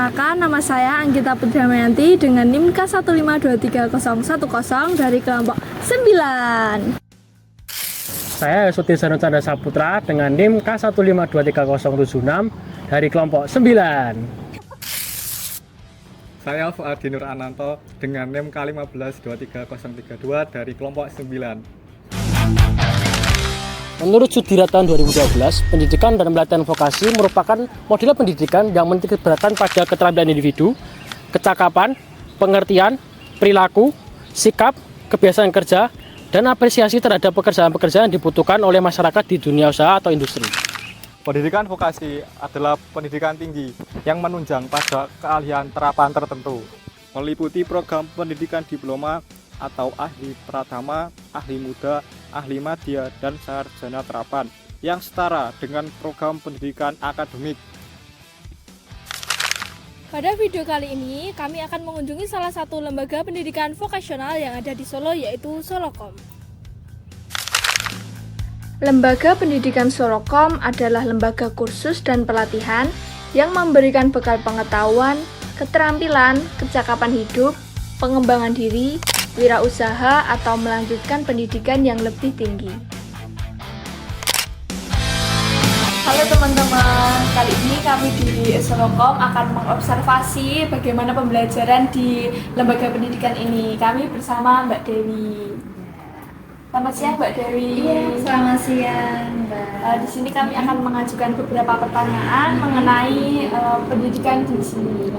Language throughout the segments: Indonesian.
Perkenalkan, nama saya Anggita Pudramayanti dengan NIM K1523010 dari kelompok 9. Saya Yosudin Zano Chandra Saputra dengan NIM K1523076 dari kelompok 9. Saya Fuadi Nur Ananto dengan NIM K1523032 dari kelompok 9. Menurut Sudira tahun 2012, pendidikan dan pelatihan vokasi merupakan model pendidikan yang menitik beratkan pada keterampilan individu, kecakapan, pengertian, perilaku, sikap, kebiasaan kerja, dan apresiasi terhadap pekerjaan-pekerjaan yang dibutuhkan oleh masyarakat di dunia usaha atau industri. Pendidikan vokasi adalah pendidikan tinggi yang menunjang pada keahlian terapan tertentu, meliputi program pendidikan diploma atau ahli pratama, ahli muda, ahli madya, dan sarjana terapan yang setara dengan program pendidikan akademik. Pada video kali ini, kami akan mengunjungi salah satu lembaga pendidikan vokasional yang ada di Solo, yaitu Solokom. Lembaga Pendidikan Solokom adalah lembaga kursus dan pelatihan yang memberikan bekal pengetahuan, keterampilan, kecakapan hidup, pengembangan diri, wirausaha, atau melanjutkan pendidikan yang lebih tinggi. Halo teman-teman, kali ini kami di Solokom akan mengobservasi bagaimana pembelajaran di lembaga pendidikan ini. Kami bersama Mbak Dewi. Selamat siang Mbak Dewi. Iya, selamat siang Mbak. Di sini kami akan mengajukan beberapa pertanyaan mengenai pendidikan di sini.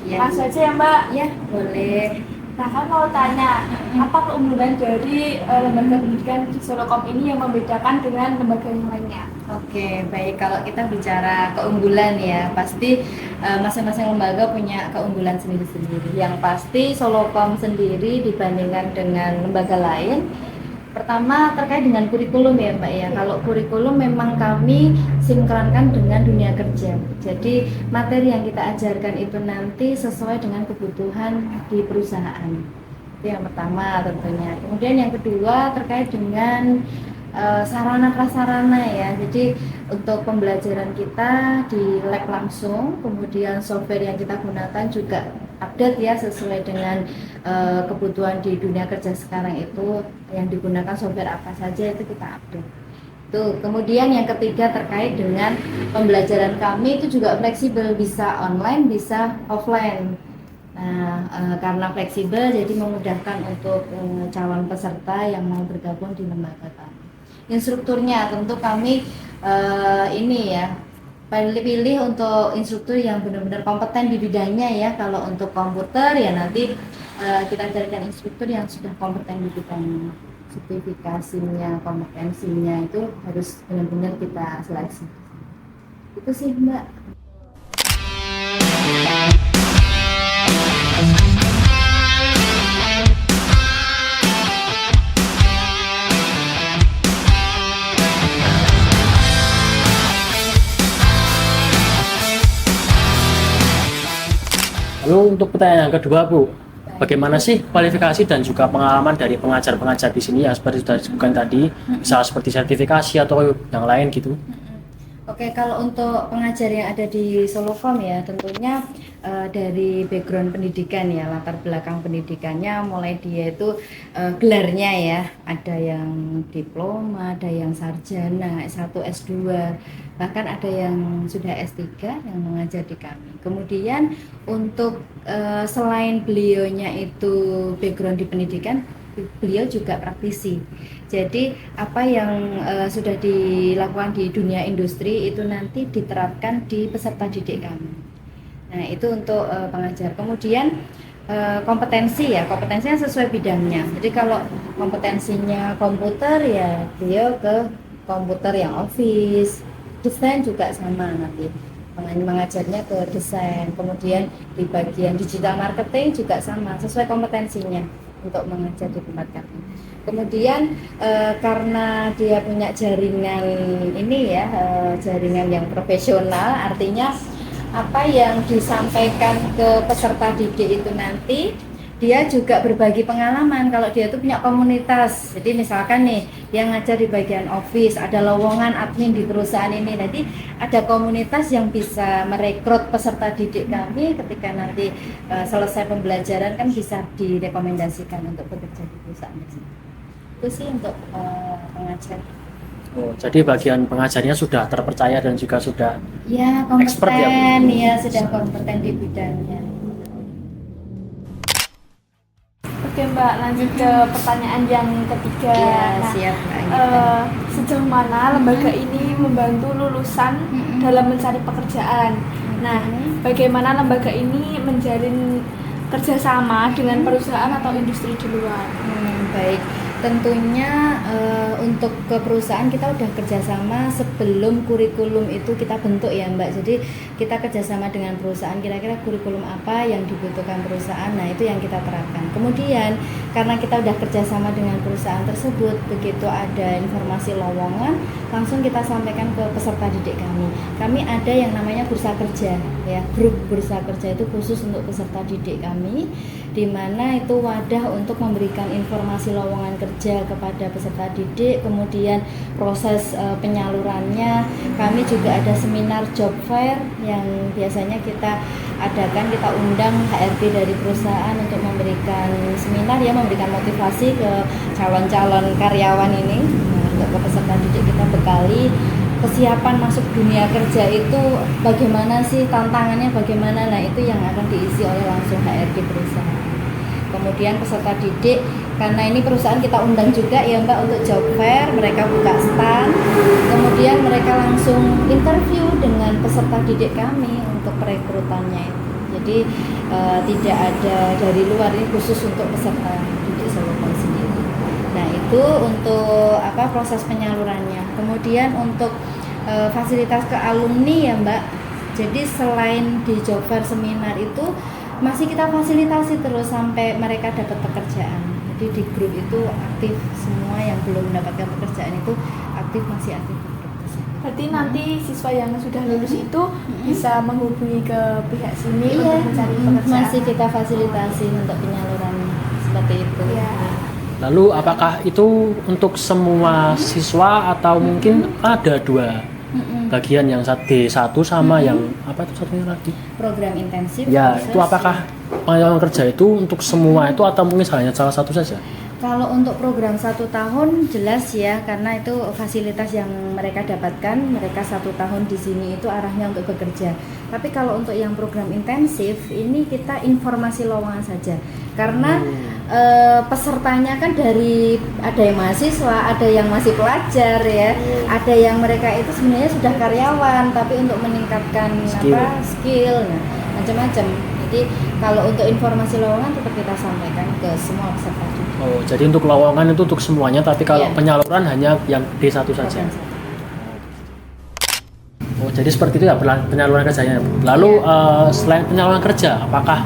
Ya. Langsung aja ya Mbak. Ya, boleh. Nah, kami mau tanya, apa keunggulan dari lembaga pendidikan di Solokom ini yang membedakan dengan lembaga yang lainnya? Oke, baik. Kalau kita bicara keunggulan ya, pasti masing-masing lembaga punya keunggulan sendiri-sendiri. Yang pasti Solokom sendiri dibandingkan dengan lembaga lain, pertama terkait dengan kurikulum ya Mbak ya. Kalau kurikulum memang kami sinkronkan dengan dunia kerja. Jadi materi yang kita ajarkan itu nanti sesuai dengan kebutuhan di perusahaan. Itu yang pertama tentunya. Kemudian yang kedua terkait dengan sarana prasarana ya. Jadi untuk pembelajaran kita di lab langsung, kemudian software yang kita gunakan juga update ya sesuai dengan kebutuhan di dunia kerja sekarang itu, yang digunakan software apa saja itu kita update. Tuh, kemudian yang ketiga terkait dengan pembelajaran kami itu juga fleksibel, bisa online, bisa offline. Nah, karena fleksibel jadi memudahkan untuk calon peserta yang mau bergabung di lembaga kami. Instrukturnya tentu kami ini ya pilih untuk instruktur yang benar-benar kompeten di bidangnya ya. Kalau untuk komputer ya nanti kita carikan instruktur yang sudah kompeten di bidangnya. Sertifikasinya, kompetensinya itu harus benar-benar kita seleksi. Itu sih Mbak. Lalu untuk pertanyaan yang kedua Bu, bagaimana sih kualifikasi dan juga pengalaman dari pengajar-pengajar di sini yang seperti sudah disebutkan tadi, bisa seperti sertifikasi atau yang lain gitu? Oke, kalau untuk pengajar yang ada di Solokom ya tentunya dari background pendidikan ya, latar belakang pendidikannya mulai dia itu gelarnya ya, ada yang diploma, ada yang sarjana, S1, S2, bahkan ada yang sudah S3 yang mengajar di kami. Kemudian untuk selain beliaunya itu background di pendidikan, beliau juga praktisi. Jadi apa yang sudah dilakukan di dunia industri itu nanti diterapkan di peserta didik kami. Nah, itu untuk pengajar. Kemudian kompetensinya sesuai bidangnya. Jadi kalau kompetensinya komputer ya beliau ke komputer yang office. Desain juga sama nanti. Mengajarnya ke desain. Kemudian di bagian digital marketing juga sama, sesuai kompetensinya untuk mengajar di tempat kami. Kemudian karena dia punya jaringan ini ya, jaringan yang profesional, artinya apa yang disampaikan ke peserta didik itu nanti dia juga berbagi pengalaman kalau dia tuh punya komunitas. Jadi misalkan nih yang ngajar di bagian office, ada lowongan admin di perusahaan ini, nanti ada komunitas yang bisa merekrut peserta didik kami ketika nanti selesai pembelajaran kan bisa direkomendasikan untuk bekerja di perusahaan tersebut. Itu sih untuk pengajar. Oh, jadi bagian pengajarnya sudah terpercaya dan juga sudah Ya, expert ya, Bu? kompeten, ya sudah kompeten di bidangnya. Oke Mbak, lanjut ke pertanyaan yang ketiga. Ya, Nah, siap Mbak. sejauh mana lembaga ini membantu lulusan dalam mencari pekerjaan? Nah, bagaimana lembaga ini menjalin kerjasama dengan perusahaan atau industri di luar? Baik, tentunya untuk ke perusahaan kita udah kerjasama sebelum kurikulum itu kita bentuk ya Mbak. Jadi kita kerjasama dengan perusahaan, kira-kira kurikulum apa yang dibutuhkan perusahaan, nah itu yang kita terapkan. Kemudian karena kita udah kerjasama dengan perusahaan tersebut, begitu ada informasi lowongan langsung kita sampaikan ke peserta didik kami. Kami ada yang namanya bursa kerja ya, grup bursa kerja itu khusus untuk peserta didik kami, di mana itu wadah untuk memberikan informasi lowongan kerja kepada peserta didik, kemudian proses penyalurannya. Kami juga ada seminar job fair yang biasanya kita adakan, kita undang HRD dari perusahaan untuk memberikan seminar ya, memberikan motivasi ke calon-calon karyawan ini. Untuk ke peserta didik kita bekali kesiapan masuk dunia kerja itu bagaimana sih, tantangannya bagaimana, nah itu yang akan diisi oleh langsung HRD perusahaan. Kemudian peserta didik, karena ini perusahaan kita undang juga ya Mbak untuk job fair, mereka buka stand, kemudian mereka langsung interview dengan peserta didik kami untuk perekrutannya itu. Jadi tidak ada dari luar, ini khusus untuk peserta didik Solokom sendiri. Nah itu untuk proses penyalurannya. Kemudian untuk fasilitas ke alumni ya Mbak, jadi selain di job fair seminar itu masih kita fasilitasi terus sampai mereka dapat pekerjaan. Jadi di grup itu aktif, semua yang belum mendapatkan pekerjaan itu masih aktif di grup tersebut. Berarti nanti siswa yang sudah lulus itu bisa menghubungi ke pihak sini Iya, untuk mencari pekerjaan. masih kita fasilitasi untuk penyalurannya seperti itu. Ya. Lalu apakah itu untuk semua siswa atau mungkin ada dua bagian, yang D1 sama yang apa itu satunya lagi? Program intensif. Ya, khusus. itu apakah penyaluran kerja itu untuk semua itu atau mungkin hanya salah satu saja? Kalau untuk program 1 tahun jelas ya, karena itu fasilitas yang mereka dapatkan, mereka 1 tahun di sini itu arahnya untuk bekerja. Tapi kalau untuk yang program intensif ini kita informasi lowongan saja, karena pesertanya kan dari ada yang mahasiswa, ada yang masih pelajar ya, ada yang mereka itu sebenarnya sudah karyawan, tapi untuk meningkatkan skill, nah, macam-macam. Jadi kalau untuk informasi lowongan tetap kita sampaikan ke semua peserta didik. Oh, jadi untuk lowongan itu untuk semuanya, tapi kalau Iya. penyaluran hanya yang D1 saja. Oh, jadi seperti itu ya penyaluran kerjanya. Lalu selain penyaluran kerja, apakah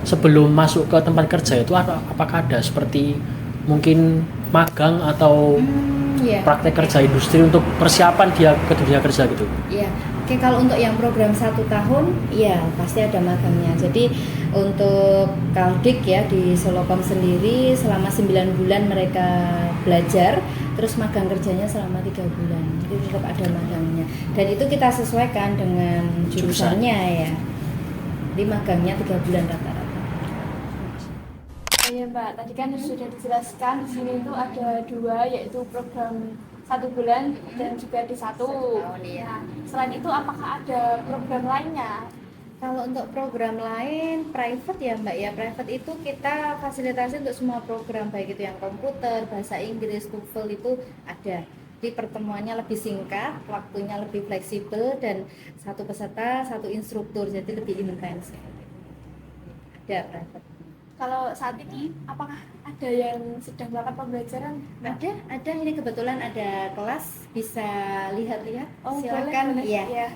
sebelum masuk ke tempat kerja itu apakah ada seperti mungkin magang atau praktek kerja industri untuk persiapan dia ke dunia kerja gitu? Iya. Oke, kalau untuk yang program 1 tahun, ya pasti ada magangnya. Jadi untuk Kaldik ya di Solokom sendiri selama 9 bulan mereka belajar, terus magang kerjanya selama 3 bulan. Jadi tetap ada magangnya. Dan itu kita sesuaikan dengan jurusannya ya. Jadi magangnya 3 bulan rata-rata. Iya Mbak, tadi kan sudah dijelaskan di sini itu ada 2, yaitu program 1 bulan dan juga D1. Nah, selain itu apakah ada program lainnya? Kalau untuk program lain private ya Mbak ya, private itu kita fasilitasi untuk semua program, baik itu yang komputer, bahasa Inggris, TOEFL itu ada. Jadi pertemuannya lebih singkat, waktunya lebih fleksibel, dan satu peserta, satu instruktur, jadi lebih intens. Ada private. Kalau saat ini apakah ada yang sedang melakukan pembelajaran? Ada. Ini kebetulan ada kelas, bisa lihat-lihat. Oh, Silakan. boleh. Iya. Ya.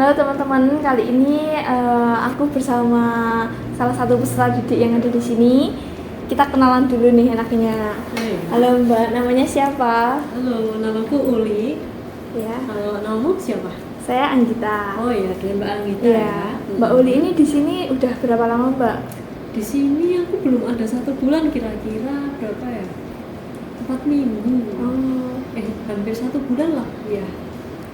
Halo teman-teman, kali ini aku bersama salah satu peserta didik yang ada di sini. Kita kenalan dulu nih enaknya. Halo Mbak, namanya siapa? Halo, namaku Uli. Ya, Kalau namamu siapa? saya Anggita. Oh iya, dengan Mbak Anggita. Iya, Mbak Uli ini di sini udah berapa lama Mbak? Di sini aku belum ada 1 bulan, kira-kira berapa ya? 4 minggu. Oh, Hampir 1 bulan lah. Iya.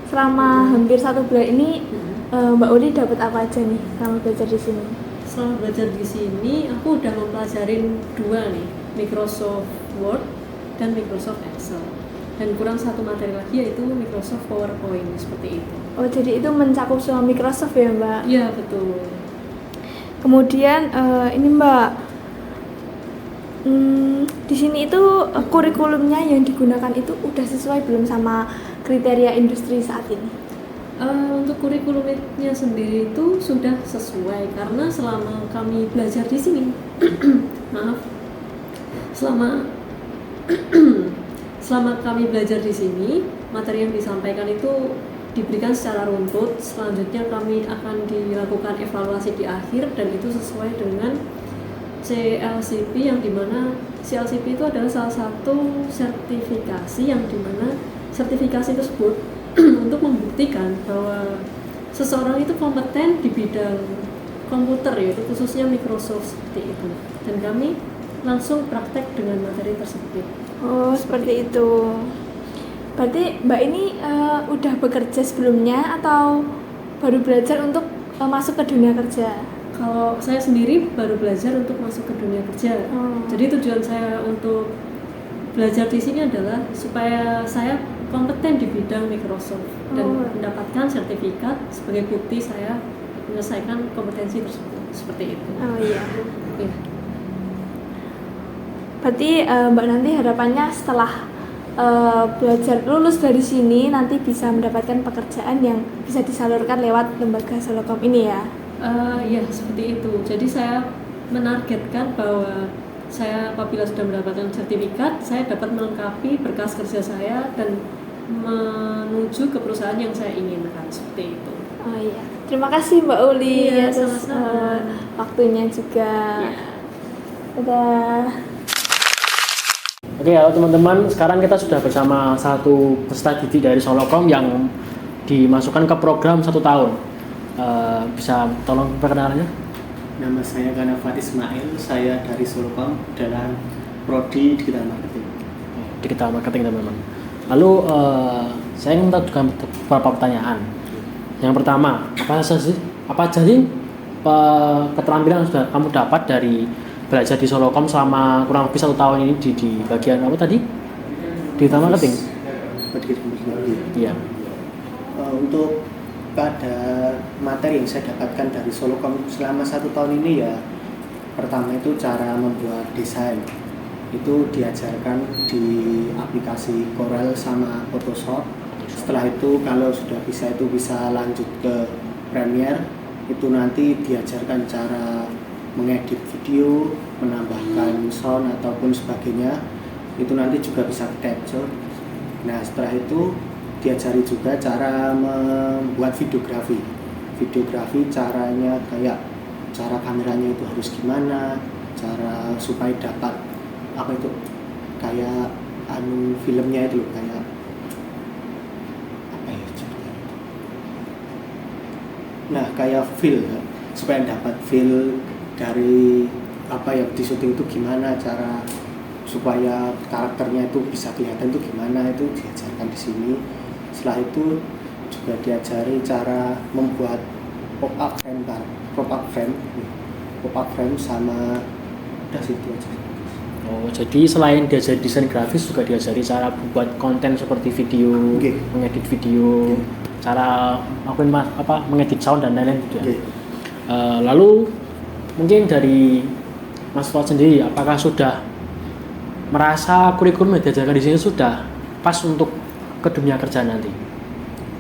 selama hampir 1 bulan ini Mbak Uli dapat apa aja nih selama belajar di sini? Selama belajar di sini, aku udah mempelajarin 2 nih, Microsoft Word dan Microsoft Excel. Dan kurang 1 materi lagi yaitu Microsoft PowerPoint seperti itu. Oh, jadi itu mencakup semua Microsoft ya Mbak? Iya betul. Kemudian ini Mbak, di sini itu kurikulumnya yang digunakan itu udah sesuai belum sama kriteria industri saat ini? Untuk kurikulumnya sendiri itu sudah sesuai karena selama kami belajar di sini, maaf, selama selama kami belajar di sini, materi yang disampaikan itu diberikan secara runtut. Selanjutnya kami akan dilakukan evaluasi di akhir dan itu sesuai dengan CLCP, yang dimana CLCP itu adalah salah satu sertifikasi yang dimana sertifikasi tersebut untuk membuktikan bahwa seseorang itu kompeten di bidang komputer, yaitu khususnya Microsoft seperti itu. Dan kami langsung praktek dengan materi tersebut. Oh, seperti itu. Berarti Mbak ini udah bekerja sebelumnya atau baru belajar untuk masuk ke dunia kerja? Kalau saya sendiri baru belajar untuk masuk ke dunia kerja. Jadi tujuan saya untuk belajar di sini adalah supaya saya kompeten di bidang Microsoft dan mendapatkan sertifikat sebagai bukti saya menyelesaikan kompetensi tersebut. Seperti itu. Oh iya. Ya. Berarti Mbak nanti harapannya setelah belajar lulus dari sini nanti bisa mendapatkan pekerjaan yang bisa disalurkan lewat lembaga Solokom ini ya? Ya seperti itu. Jadi saya menargetkan bahwa saya apabila sudah mendapatkan sertifikat, saya dapat melengkapi berkas kerja saya dan menuju ke perusahaan yang saya inginkan, seperti itu. Oh iya. Terima kasih Mbak Uli Iya, atas sama-sama. waktunya juga. Iya. Dadah. Oke, halo teman-teman. Sekarang kita sudah bersama satu peserta didik dari Solokom yang dimasukkan ke program 1 tahun. Bisa tolong perkenalannya? Nama saya Kanafat Ismail, saya dari Solokom dalam Prodi Digital Marketing. Digital marketing teman-teman. Lalu saya ingin minta juga beberapa pertanyaan. Yang pertama, apa aja sih keterampilan yang sudah kamu dapat dari belajar di Solokom selama kurang lebih 1 tahun ini di bagian apa tadi? Digital marketing. Digital Marketing. Iya. Untuk pada materi yang saya dapatkan dari Solokom selama 1 tahun ini ya, pertama itu cara membuat desain. Itu diajarkan di aplikasi Corel sama Photoshop. Setelah itu kalau sudah bisa itu bisa lanjut ke Premiere. Itu nanti diajarkan cara mengedit video, menambahkan sound ataupun sebagainya. Itu nanti juga bisa capture. Nah setelah itu diajari juga cara membuat videografi. Videografi caranya kayak cara kameranya itu harus gimana, cara supaya dapat apa itu kayak filmnya itu loh, kayak apa ya ceritanya itu. Nah kayak feel ya, supaya dapat feel dari apa yang di syuting itu gimana, cara supaya karakternya itu bisa kelihatan itu gimana, itu diajarkan di sini. Setelah itu juga diajari cara membuat pop-up frame sama udah situ aja. Oh, jadi selain diajari desain grafis juga diajari cara membuat konten seperti video, Okay. mengedit video, cara mengedit sound dan lain-lain gitu ya. Okay. Lalu mungkin dari Mas Fuad sendiri, apakah sudah merasa kurikulum yang diajarkan di sini sudah pas untuk ke dunia kerja nanti?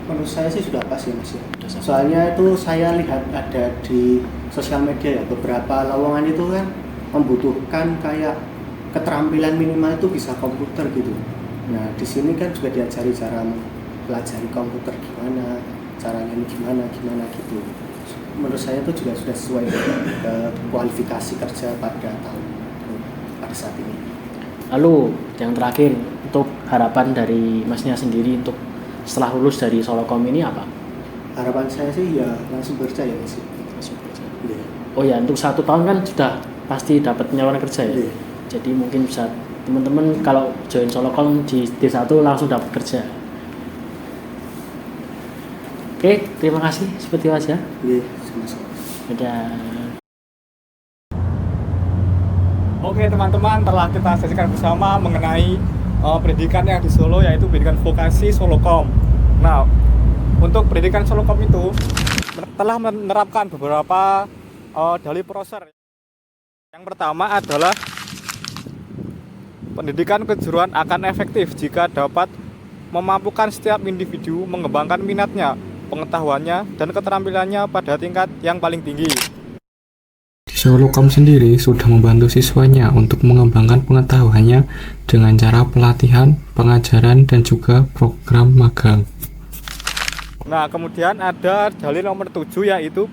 Menurut saya sih sudah pas ya Mas ya. Soalnya itu saya lihat ada di sosial media ya, beberapa lowongan itu kan membutuhkan kayak keterampilan minimal itu bisa komputer gitu. Nah di sini kan juga diajari cara pelajari komputer gimana, caranya ini gimana gitu. Menurut saya itu juga sudah sesuai dengan kualifikasi kerja pada saat ini. Lalu yang terakhir, untuk harapan dari Masnya sendiri untuk setelah lulus dari Solokom ini apa? Harapan saya sih ya langsung kerja ya Mas. Iya. Oh ya, untuk 1 tahun kan sudah pasti dapat penyaluran kerja ya. Iya. Jadi mungkin bisa teman-teman kalau join Solokom di D1 langsung dapat kerja. Oke, terima kasih seperti itu aja. Iya, sama-sama. Dadah. Oke teman-teman, telah kita saksikan bersama mengenai pendidikan yang di Solo, yaitu pendidikan vokasi Solokom. Nah, untuk pendidikan Solokom itu telah menerapkan beberapa dalih proser. Yang pertama adalah pendidikan kejuruan akan efektif jika dapat memampukan setiap individu mengembangkan minatnya, pengetahuannya, dan keterampilannya pada tingkat yang paling tinggi. Solokom sendiri sudah membantu siswanya untuk mengembangkan pengetahuannya dengan cara pelatihan, pengajaran, dan juga program magang. Nah, kemudian ada dalil nomor 7, yaitu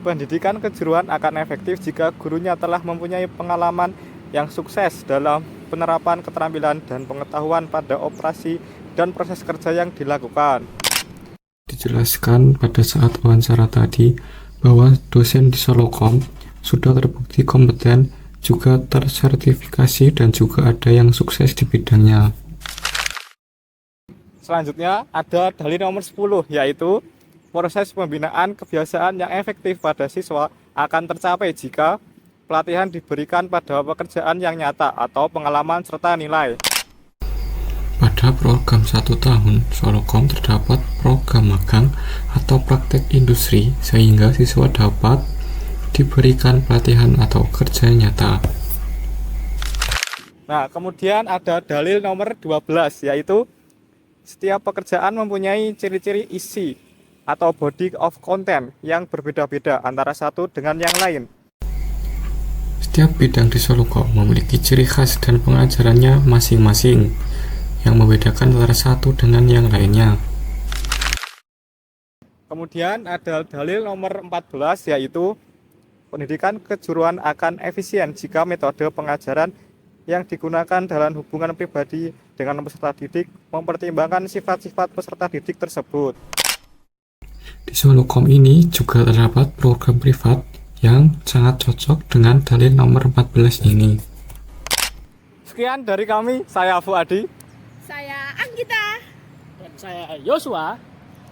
pendidikan kejuruan akan efektif jika gurunya telah mempunyai pengalaman yang sukses dalam penerapan keterampilan dan pengetahuan pada operasi dan proses kerja yang dilakukan. Dijelaskan pada saat wawancara tadi bahwa dosen di Solokom sudah terbukti kompeten, juga tersertifikasi, dan juga ada yang sukses di bidangnya. Selanjutnya ada dalil nomor 10, yaitu proses pembinaan kebiasaan yang efektif pada siswa akan tercapai jika pelatihan diberikan pada pekerjaan yang nyata atau pengalaman serta nilai. Pada program 1 tahun, Solokom terdapat program magang atau praktek industri sehingga siswa dapat diberikan pelatihan atau kerja nyata. Nah, kemudian ada dalil nomor 12, yaitu setiap pekerjaan mempunyai ciri-ciri isi atau body of content yang berbeda-beda antara satu dengan yang lain. Setiap bidang di Solokom memiliki ciri khas dan pengajarannya masing-masing yang membedakan antara satu dengan yang lainnya. Kemudian ada dalil nomor 14, yaitu pendidikan kejuruan akan efisien jika metode pengajaran yang digunakan dalam hubungan pribadi dengan peserta didik mempertimbangkan sifat-sifat peserta didik tersebut. Di Solokom ini juga terdapat program privat yang sangat cocok dengan dalil nomor 14 ini. Sekian dari kami, saya Fuadi. Saya Anggita. Dan saya Yosua.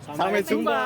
Sampai jumpa.